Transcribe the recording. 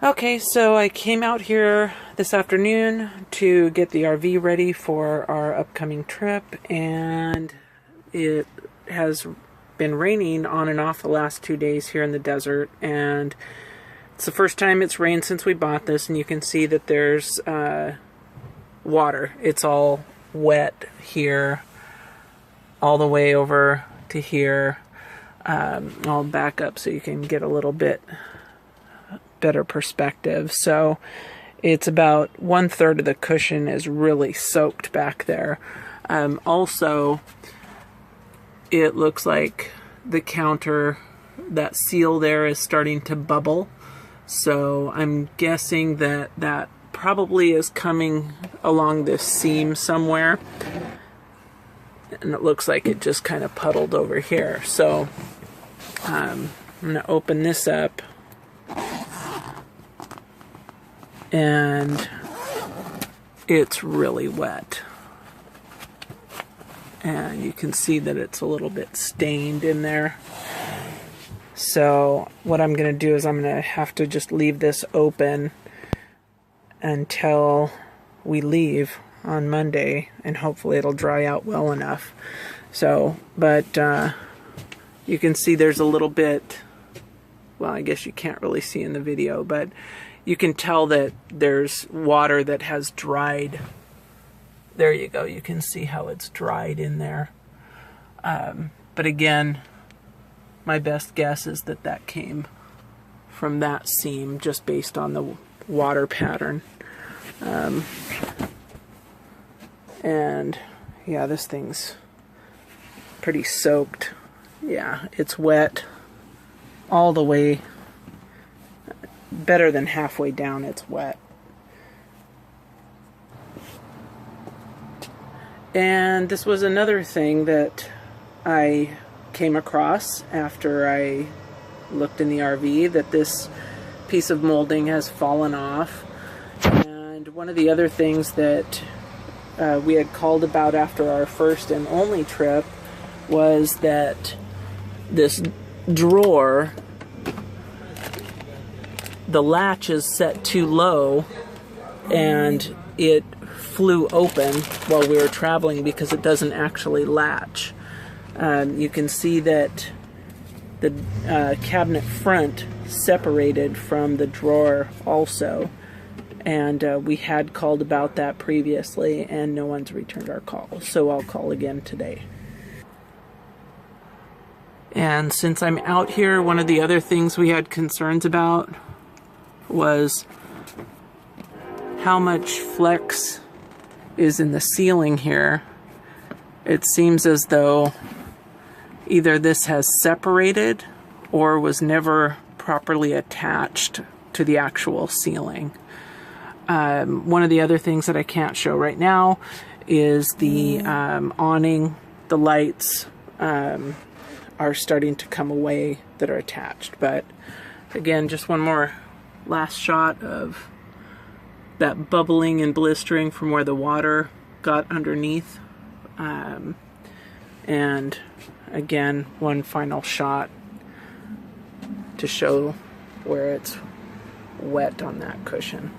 Okay, so I came out here this afternoon to get the RV ready for our upcoming trip, and it has been raining on and off the last 2 days here in the desert, and it's the first time it's rained since we bought this, and you can see that there's water. It's all wet here, all the way over to here. I'll back up so you can get a little bit better perspective. So it's about 1/3 of the cushion is really soaked back there. Also, it looks like the counter, that seal there, is starting to bubble. So I'm guessing that that probably is coming along this seam somewhere. And it looks like it just kind of puddled over here. So I'm going to open this up. And it's really wet. And you can see that it's a little bit stained in there. So what I'm going to do is I'm going to have to just leave this open until we leave on Monday, and hopefully it'll dry out well enough. So, but you can see there's a little bit, well, I guess you can't really see in the video, but you can tell that there's water that has dried. There you go. You can see how it's dried in there. But again, my best guess is that that came from that seam just based on the water pattern. And yeah, this thing's pretty soaked. Yeah, it's wet all the way. Better than halfway down, it's wet. And this was another thing that I came across after I looked in the RV, that this piece of molding has fallen off. And one of the other things that we had called about after our first and only trip was that this drawer, the latch is set too low, and it flew open while we were traveling because it doesn't actually latch. You can see that the cabinet front separated from the drawer also, and we had called about that previously, and no one's returned our call, so I'll call again today. And since I'm out here, one of the other things we had concerns about was how much flex is in the ceiling here. It seems as though either this has separated or was never properly attached to the actual ceiling. One of the other things that I can't show right now is the awning. The lights are starting to come away that are attached. But again, just one more last shot of that bubbling and blistering from where the water got underneath. And again, one final shot to show where it's wet on that cushion.